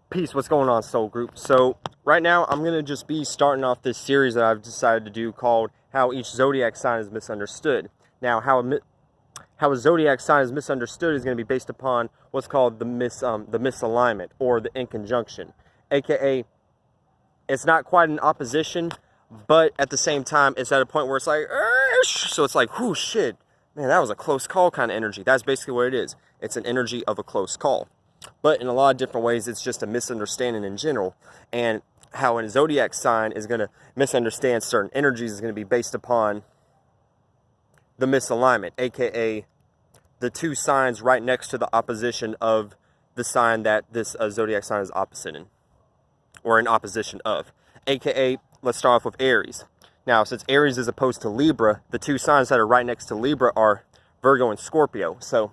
Peace, what's going on, soul group? So right now I'm going to just be starting off this series that I've decided to do called How Each Zodiac Sign is Misunderstood. Now how a zodiac sign is misunderstood is going to be based upon what's called the misalignment or the inconjunction, aka it's not quite an opposition, but at the same time it's at a point where it's like so it's like, whoo, shit, man, that was a close call kind of energy. That's basically what it is. It's an energy of a close call. But in a lot of different ways, it's just a misunderstanding in general. And how a zodiac sign is going to misunderstand certain energies is going to be based upon the misalignment, aka the two signs right next to the opposition of the sign that this zodiac sign is opposite in, or in opposition of. Aka, let's start off with Aries. Now, since Aries is opposed to Libra, the two signs that are right next to Libra are Virgo and Scorpio. So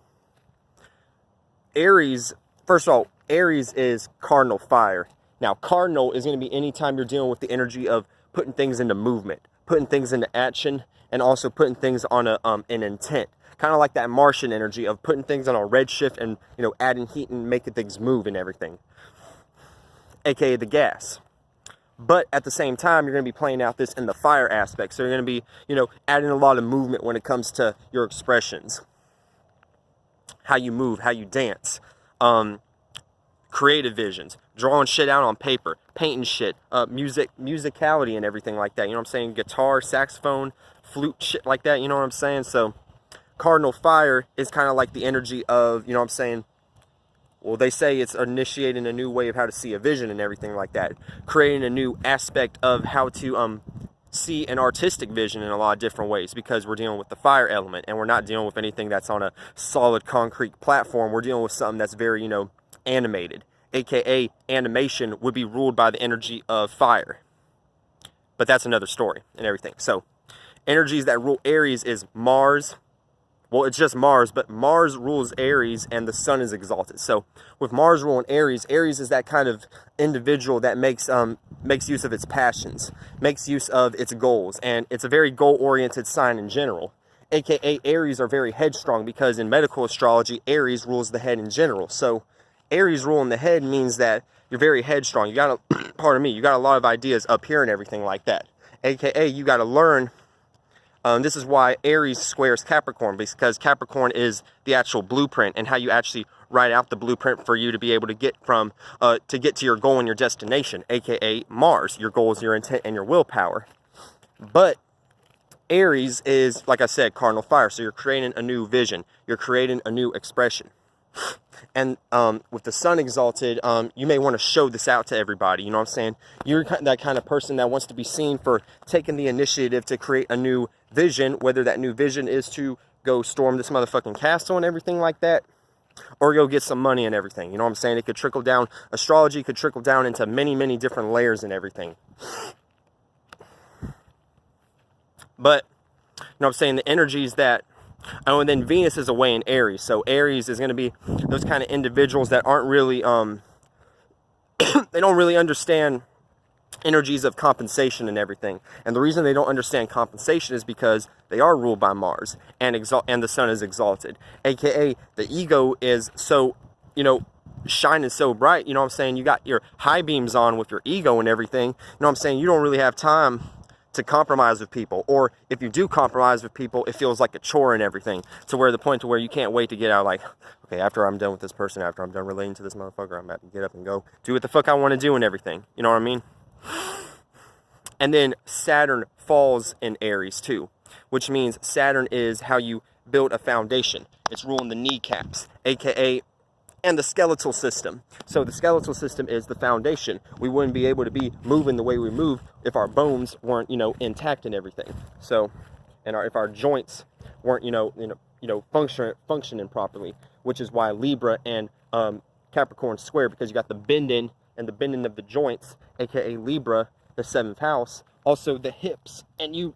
Aries, first of all, Aries is cardinal fire. Now, cardinal is going to be anytime you're dealing with the energy of putting things into movement, putting things into action, and also putting things on an intent. Kind of like that Martian energy of putting things on a redshift and, adding heat and making things move and everything. AKA the gas. But at the same time, you're going to be playing out this in the fire aspect. So you're going to be, adding a lot of movement when it comes to your expressions. How you move, how you dance. Creative visions, drawing shit out on paper, painting shit, musicality and everything like that. You know what I'm saying? Guitar, saxophone, flute, shit like that. You know what I'm saying? So cardinal fire is kind of like the energy of, well, they say it's initiating a new way of how to see a vision and everything like that. Creating a new aspect of how to see an artistic vision in a lot of different ways, because we're dealing with the fire element and we're not dealing with anything that's on a solid concrete platform. We're dealing with something that's very, animated, aka animation would be ruled by the energy of fire. But that's another story and everything. So energies that rule Aries is Mars. Well, it's just Mars, but Mars rules Aries and the sun is exalted. So with Mars ruling Aries, Aries is that kind of individual that makes use of its passions, makes use of its goals, and it's a very goal-oriented sign in general. AKA Aries are very headstrong, because in medical astrology, Aries rules the head in general. So Aries ruling the head means that you're very headstrong. You got you got a lot of ideas up here and everything like that. AKA you got to learn. This is why Aries squares Capricorn, because Capricorn is the actual blueprint and how you actually write out the blueprint for you to be able to get to your goal and your destination, aka Mars. Your goal is your intent and your willpower. But Aries is, like I said, cardinal fire. So you're creating a new vision. You're creating a new expression. And with the sun exalted, you may want to show this out to everybody. You know what I'm saying? You're that kind of person that wants to be seen for taking the initiative to create a new vision, whether that new vision is to go storm this motherfucking castle and everything like that, or go get some money and everything. You know what I'm saying? It could trickle down. Astrology could trickle down into many, many different layers and everything. But, you know what I'm saying? The energies that... Oh, and then Venus is away in Aries. So Aries is going to be those kind of individuals that aren't really, they don't really understand energies of compensation and everything. And the reason they don't understand compensation is because they are ruled by Mars and the sun is exalted. AKA the ego is so, shining so bright. You know what I'm saying? You got your high beams on with your ego and everything. You know what I'm saying? You don't really have time to compromise with people, or if you do compromise with people, it feels like a chore and everything, to where the point to where you can't wait to get out, like, okay, after I'm done with this person, after I'm done relating to this motherfucker, I'm about to get up and go do what the fuck I want to do and everything. You know what I mean? And then Saturn falls in Aries too, which means Saturn is how you build a foundation. It's ruling the kneecaps, aka and the skeletal system. So the skeletal system is the foundation. We wouldn't be able to be moving the way we move if our bones weren't, intact and everything. So, and if our joints weren't, functioning properly, which is why Libra and Capricorn square, because you got the bending and the bending of the joints, aka Libra, the 7th house. Also the hips, and you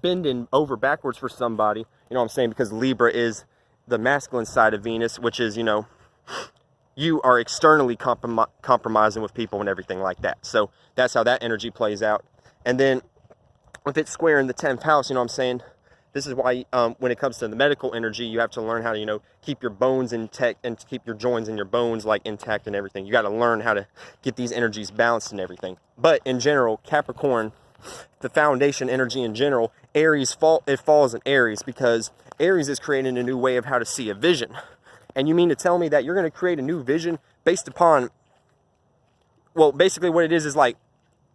bending over backwards for somebody. You know what I'm saying? Because Libra is the masculine side of Venus, which is, you are externally compromising with people and everything like that. So that's how that energy plays out. And then with it square in the 10th house, you know what I'm saying? This is why when it comes to the medical energy, you have to learn how to, you know, keep your bones intact and keep your joints and your bones like intact and everything. You got to learn how to get these energies balanced and everything. But in general, Capricorn, the foundation energy in general, Aries falls in Aries because Aries is creating a new way of how to see a vision. And you mean to tell me that you're going to create a new vision based upon, well, basically what it is like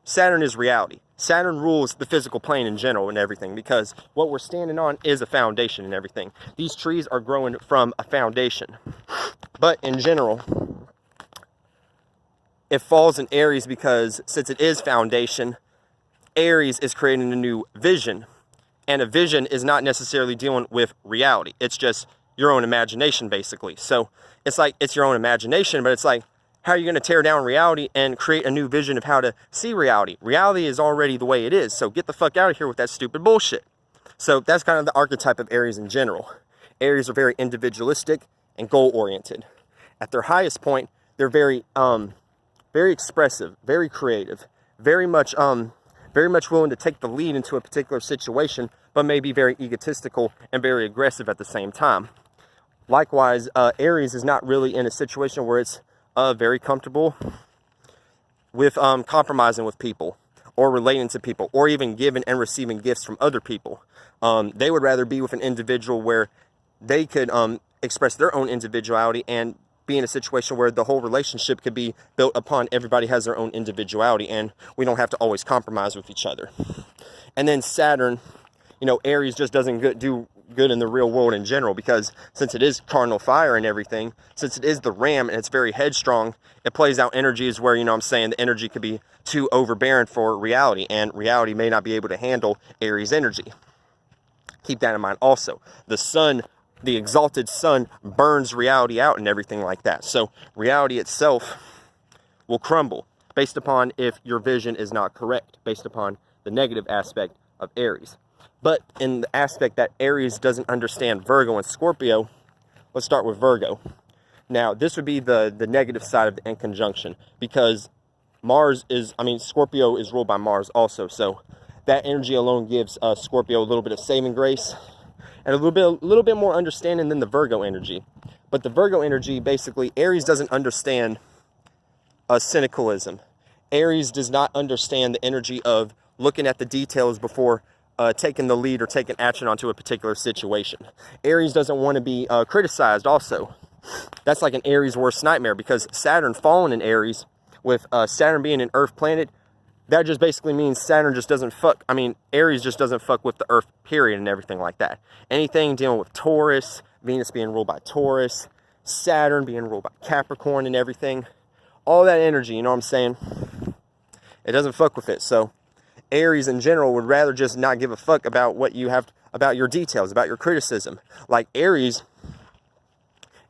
Saturn is reality. Saturn rules the physical plane in general and everything, because what we're standing on is a foundation and everything. These trees are growing from a foundation. But in general, it falls in Aries because since it is foundation, Aries is creating a new vision. And a vision is not necessarily dealing with reality. It's just your own imagination, basically. So it's like, it's your own imagination, but it's like, how are you going to tear down reality and create a new vision of how to see reality? Reality is already the way it is, so get the fuck out of here with that stupid bullshit. So that's kind of the archetype of Aries in general. Aries are very individualistic and goal-oriented. At their highest point, they're very expressive, very creative, very much willing to take the lead into a particular situation, but may be very egotistical and very aggressive at the same time. Likewise, Aries is not really in a situation where it's very comfortable with compromising with people or relating to people or even giving and receiving gifts from other people. They would rather be with an individual where they could express their own individuality and be in a situation where the whole relationship could be built upon everybody has their own individuality and we don't have to always compromise with each other. And then Saturn, you know, Aries just doesn't do good in the real world in general, because since it is cardinal fire and everything, since it is the ram and it's very headstrong, it plays out energies where, you know what I'm saying, the energy could be too overbearing for reality, and reality may not be able to handle Aries energy. Keep that in mind also. The sun, the exalted sun, burns reality out and everything like that. So reality itself will crumble based upon if your vision is not correct, based upon the negative aspect of Aries. But in the aspect that Aries doesn't understand Virgo and Scorpio, let's start with Virgo. Now, this would be the negative side of the end conjunction, because Scorpio is ruled by Mars also. So that energy alone gives Scorpio a little bit of saving grace and a little bit more understanding than the Virgo energy. But the Virgo energy, basically, Aries doesn't understand cynicalism. Aries does not understand the energy of looking at the details before taking the lead or taking action onto a particular situation. Aries doesn't want to be criticized also. That's like an Aries worst nightmare, because Saturn falling in Aries, with Saturn being an Earth planet, that just basically means Saturn just doesn't fuck, Aries just doesn't fuck with the Earth, period, and everything like that. Anything dealing with Taurus, Venus being ruled by Taurus, Saturn being ruled by Capricorn and everything, all that energy, you know what I'm saying? It doesn't fuck with it. So Aries in general would rather just not give a fuck about what you have, about your details, about your criticism. Like Aries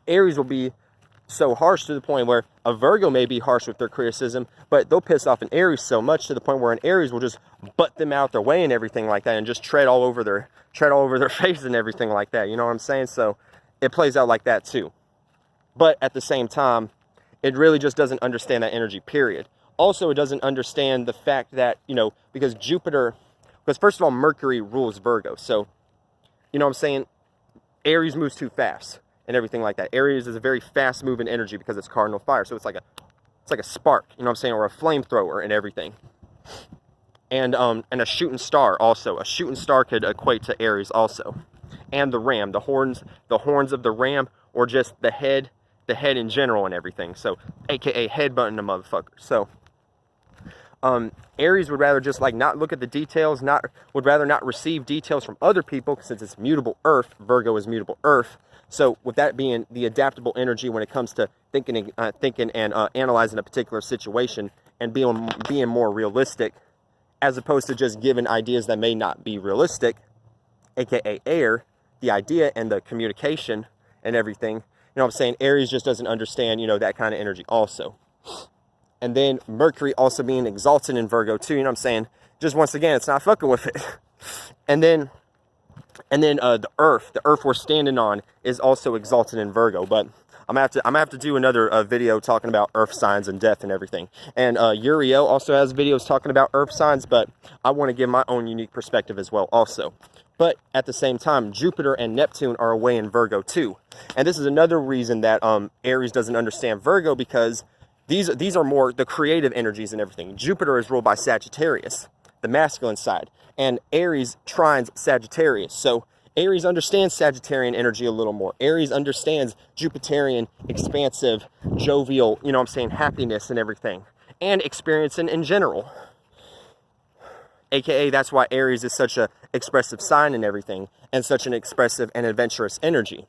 will be so harsh to the point where a Virgo may be harsh with their criticism, but they'll piss off an Aries so much to the point where an Aries will just butt them out their way and everything like that, and just tread all over their face and everything like that. You know what I'm saying? So it plays out like that too. But at the same time, it really just doesn't understand that energy, period. Also, it doesn't understand the fact that, you know, because first of all, Mercury rules Virgo. So, you know what I'm saying? Aries moves too fast and everything like that. Aries is a very fast moving energy because it's cardinal fire. So it's like a spark, you know what I'm saying? Or a flamethrower and everything. And a shooting star also. A shooting star could equate to Aries also. And the ram, the horns of the ram, or just the head in general and everything. So, AKA headbutting the motherfucker. So, Aries would rather just like not look at the details, would rather not receive details from other people, since it's mutable earth. Virgo is mutable earth. So with that being the adaptable energy when it comes to thinking and analyzing a particular situation and being more realistic, as opposed to just giving ideas that may not be realistic, aka air, the idea and the communication and everything. You know what I'm saying? Aries just doesn't understand, you know, that kind of energy also. And then Mercury also being exalted in Virgo too, you know what I'm saying? Just once again, it's not fucking with it. And then the earth we're standing on is also exalted in Virgo. But I'm gonna have to do another video talking about earth signs and death and everything. And Uriel also has videos talking about earth signs, but I want to give my own unique perspective as well also. But at the same time, Jupiter and Neptune are away in Virgo too. And this is another reason that Aries doesn't understand Virgo, because these are more the creative energies and everything. Jupiter is ruled by Sagittarius, the masculine side, and Aries trines Sagittarius. So Aries understands Sagittarian energy a little more. Aries understands Jupiterian, expansive, jovial, you know what I'm saying, happiness and everything, and experiencing in general. AKA, that's why Aries is such a expressive sign and everything, and such an expressive and adventurous energy.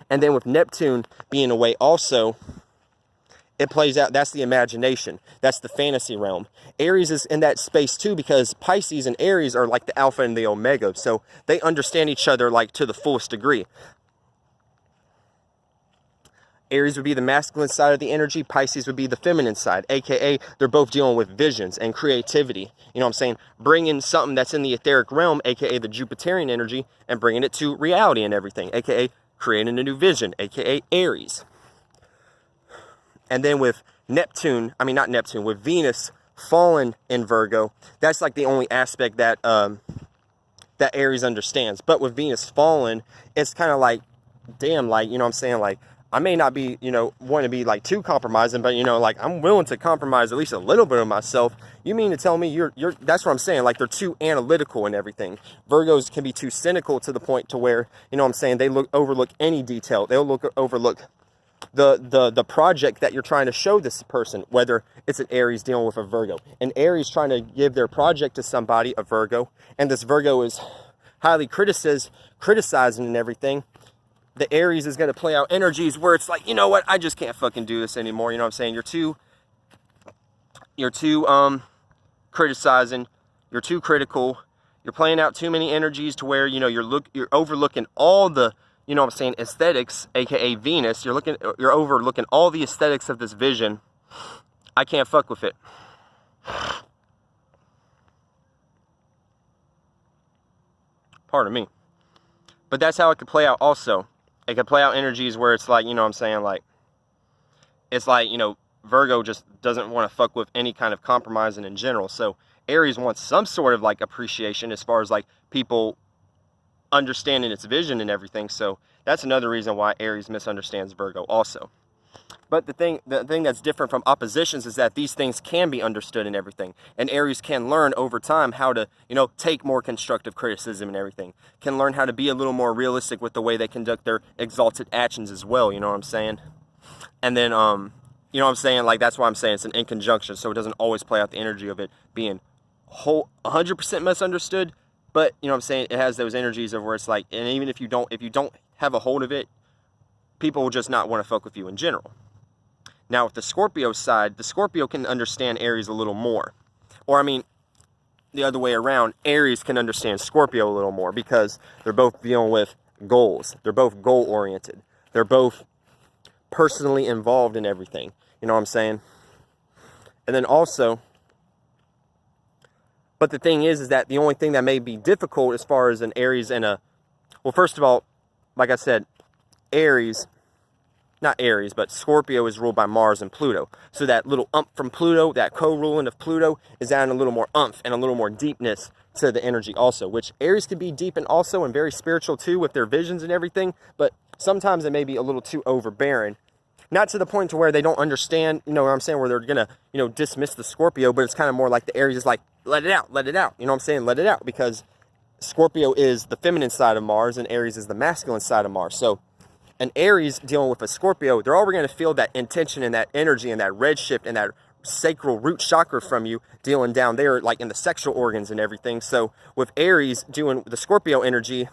And then with Neptune being away also, it plays out, that's the imagination, that's the fantasy realm. Aries is in that space too, because Pisces and Aries are like the alpha and the omega, so they understand each other like to the fullest degree. Aries would be the masculine side of the energy, Pisces would be the feminine side, aka they're both dealing with visions and creativity. You know what I'm saying? Bringing something that's in the etheric realm, aka the Jupiterian energy, and bringing it to reality and everything, aka creating a new vision, aka Aries. And then with Neptune, I mean not Neptune, with Venus fallen in Virgo, that's like the only aspect that that Aries understands. But with Venus fallen, it's kind of like, damn, like, you know what I'm saying, like, I may not be, you know, want to be like too compromising, but, you know, like, I'm willing to compromise at least a little bit of myself. You mean to tell me you're that's what I'm saying, like, they're too analytical and everything. Virgos can be too cynical to the point to where, you know what I'm saying, they overlook any detail. They'll overlook the project that you're trying to show this person, whether it's an Aries dealing with a Virgo. An Aries trying to give their project to somebody, a Virgo, and this Virgo is highly criticizing and everything. The Aries is going to play out energies where it's like, you know what, I just can't fucking do this anymore. You know what I'm saying? You're too criticizing, you're too critical, you're playing out too many energies to where, you know, you're overlooking all the, you know what I'm saying, aesthetics, aka Venus. You're overlooking all the aesthetics of this vision. I can't fuck with it. Pardon me. But that's how it could play out also. It could play out energies where it's like, you know what I'm saying, like, it's like, you know, Virgo just doesn't want to fuck with any kind of compromising in general. So Aries wants some sort of like appreciation as far as like people understanding its vision and everything. So that's another reason why Aries misunderstands Virgo also. But the thing that's different from oppositions is that these things can be understood and everything. And Aries can learn over time how to, you know, take more constructive criticism and everything. Can learn how to be a little more realistic with the way they conduct their exalted actions as well, you know what I'm saying? And then, you know what I'm saying? Like, that's why I'm saying it's an in conjunction, so it doesn't always play out the energy of it being 100% misunderstood. But, you know what I'm saying, it has those energies of where it's like, and even if you don't have a hold of it, people will just not want to fuck with you in general. Now, with the Scorpio side, the Scorpio can understand Aries a little more. Or, I mean, the other way around, Aries can understand Scorpio a little more because they're both dealing with goals. They're both goal-oriented. They're both personally involved in everything. You know what I'm saying? And then also, but the thing is that the only thing that may be difficult as far as an Aries and a, well, first of all, like I said, not Aries, but Scorpio is ruled by Mars and Pluto. So that little umph from Pluto, that co-ruling of Pluto, is adding a little more umph and a little more deepness to the energy also, which Aries can be deep and also and very spiritual too with their visions and everything, but sometimes it may be a little too overbearing. Not to the point to where they don't understand, you know what I'm saying, where they're going to, you know, dismiss the Scorpio, but it's kind of more like the Aries is like, let it out, let it out. You know what I'm saying? Let it out, because Scorpio is the feminine side of Mars and Aries is the masculine side of Mars. So an Aries dealing with a Scorpio, they're already going to feel that intention and that energy and that redshift and that sacral root chakra from you dealing down there, like in the sexual organs and everything. So with Aries doing the Scorpio energy,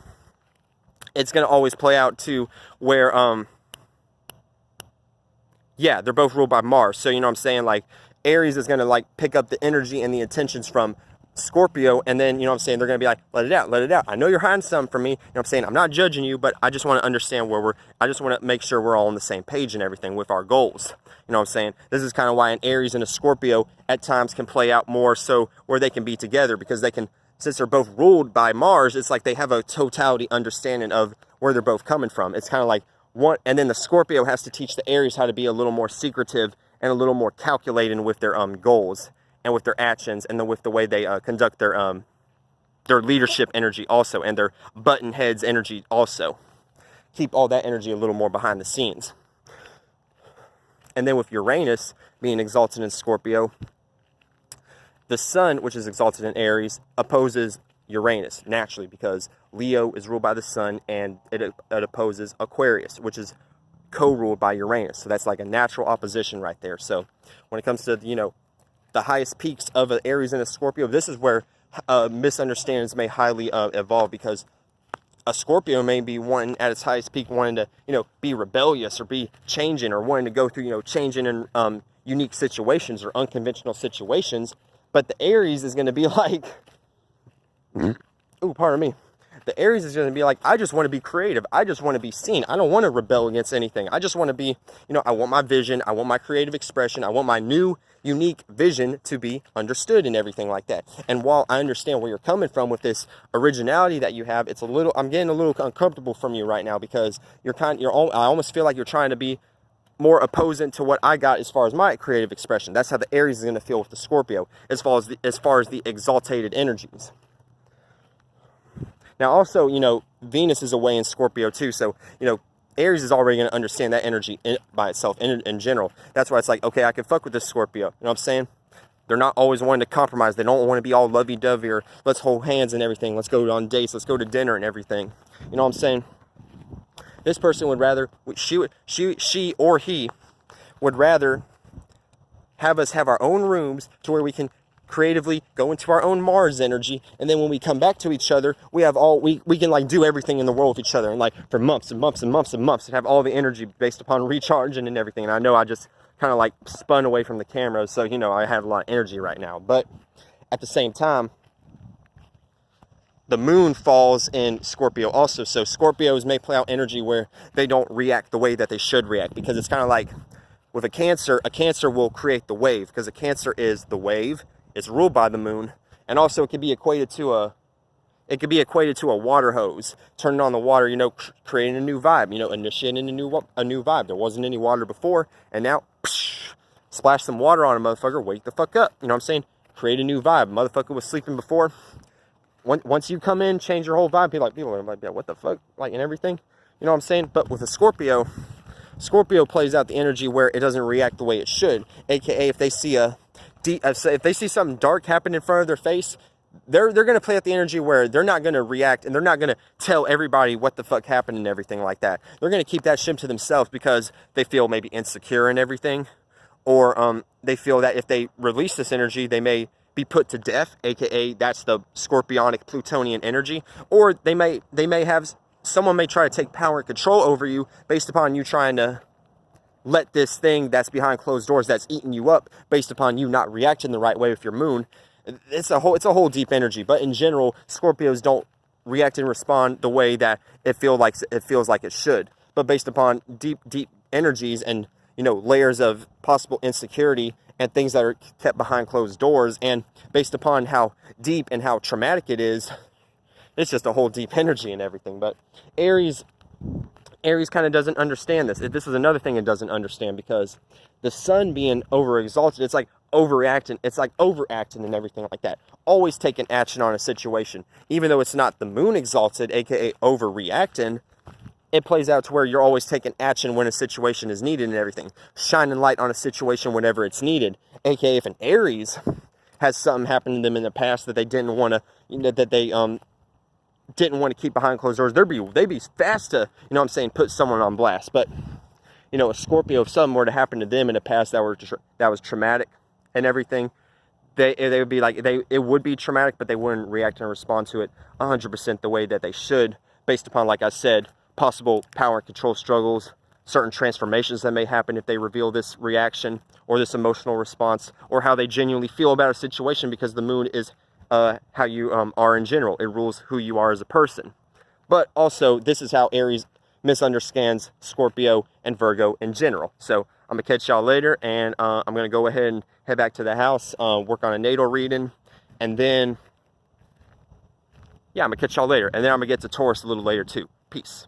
it's going to always play out to where, yeah, they're both ruled by Mars. So, you know what I'm saying? Like, Aries is going to, like, pick up the energy and the intentions from Scorpio, and then, you know what I'm saying, they're going to be like, let it out, let it out. I know you're hiding something from me. You know what I'm saying? I'm not judging you, but I just want to understand I just want to make sure we're all on the same page and everything with our goals. You know what I'm saying? This is kind of why an Aries and a Scorpio at times can play out more so where they can be together, because they can, since they're both ruled by Mars, it's like they have a totality understanding of where they're both coming from. It's kind of like one, and then the Scorpio has to teach the Aries how to be a little more secretive and a little more calculating with their goals and with their actions and with the way they conduct their their leadership energy also, and their button heads energy also. Keep all that energy a little more behind the scenes. And then with Uranus being exalted in Scorpio, the sun, which is exalted in Aries, opposes Uranus naturally, because Leo is ruled by the sun, and it opposes Aquarius, which is co-ruled by Uranus. So that's like a natural opposition right there. So when it comes to, you know, the highest peaks of an Aries and a Scorpio, this is where misunderstandings may highly evolve, because a Scorpio may be wanting at its highest peak, wanting to, you know, be rebellious or be changing, or wanting to go through, you know, changing in unique situations or unconventional situations. But the Aries is going to be like, ooh, pardon me. The Aries is going to be like, I just want to be creative. I just want to be seen. I don't want to rebel against anything. I just want to be, you know, I want my vision. I want my creative expression. I want my new, unique vision to be understood and everything like that. And while I understand where you're coming from with this originality that you have, it's a little, I'm getting a little uncomfortable from you right now, because I almost feel like you're trying to be more opposing to what I got as far as my creative expression. That's how the Aries is going to feel with the Scorpio, as far as the exaltated energies. Now also, you know, Venus is away in Scorpio too, so, you know, Aries is already going to understand that energy by itself in general. That's why it's like, okay, I can fuck with this Scorpio. You know what I'm saying? They're not always wanting to compromise. They don't want to be all lovey-dovey, or let's hold hands and everything. Let's go on dates. Let's go to dinner and everything. You know what I'm saying? This person would rather, she or he would rather have us have our own rooms to where we can creatively go into our own Mars energy, and then when we come back to each other, we have all, we can like do everything in the world with each other, and like for months and months and months and months, and have all the energy based upon recharging and everything. And I know I just kind of like spun away from the camera, so, you know, I have a lot of energy right now. But at the same time, the moon falls in Scorpio also, so Scorpios may play out energy where they don't react the way that they should react, because it's kind of like with a Cancer will create the wave, because a Cancer is the wave. It's ruled by the moon, and also it could be equated to a water hose, turning on the water, you know, creating a new vibe, you know, initiating a new vibe. There wasn't any water before, and now splash some water on a motherfucker, wake the fuck up. You know what I'm saying? Create a new vibe. Motherfucker was sleeping before. Once you come in, change your whole vibe. People are like, yeah, what the fuck, like, and everything. You know what I'm saying? But with a Scorpio plays out the energy where it doesn't react the way it should. AKA, if they see if they see something dark happen in front of their face, they're going to play out the energy where they're not going to react, and they're not going to tell everybody what the fuck happened and everything like that. They're going to keep that shit to themselves, because they feel maybe insecure and everything, or they feel that if they release this energy, they may be put to death, aka that's the scorpionic Plutonian energy, or someone may try to take power and control over you based upon you trying to let this thing that's behind closed doors, that's eating you up, based upon you not reacting the right way with your moon. It's a whole deep energy. But in general, Scorpios don't react and respond the way that it feels like it should. But based upon deep energies, and, you know, layers of possible insecurity and things that are kept behind closed doors, and based upon how deep and how traumatic it is, it's just a whole deep energy and everything. But Aries kind of doesn't understand this. This is another thing it doesn't understand, because the sun being overexalted, it's like overreacting. It's like overacting and everything like that. Always taking action on a situation. Even though it's not the moon exalted, aka overreacting, it plays out to where you're always taking action when a situation is needed and everything. Shining light on a situation whenever it's needed. Aka if an Aries has something happen to them in the past that they didn't want to, you know, that they didn't want to keep behind closed doors, they'd be fast to, you know what I'm saying, put someone on blast. But, you know, a Scorpio, if something were to happen to them in the past that was traumatic and everything, they would be like, it would be traumatic, but they wouldn't react and respond to it 100% the way that they should, based upon, like I said, possible power and control struggles, certain transformations that may happen if they reveal this reaction or this emotional response, or how they genuinely feel about a situation, because the moon is how you are in general. It rules who you are as a person. But also, this is how Aries misunderstands Scorpio and Virgo in general. So I'm gonna catch y'all later, and I'm gonna go ahead and head back to the house, work on a natal reading, and then, yeah, I'm gonna catch y'all later. And then I'm gonna get to Taurus a little later too. Peace.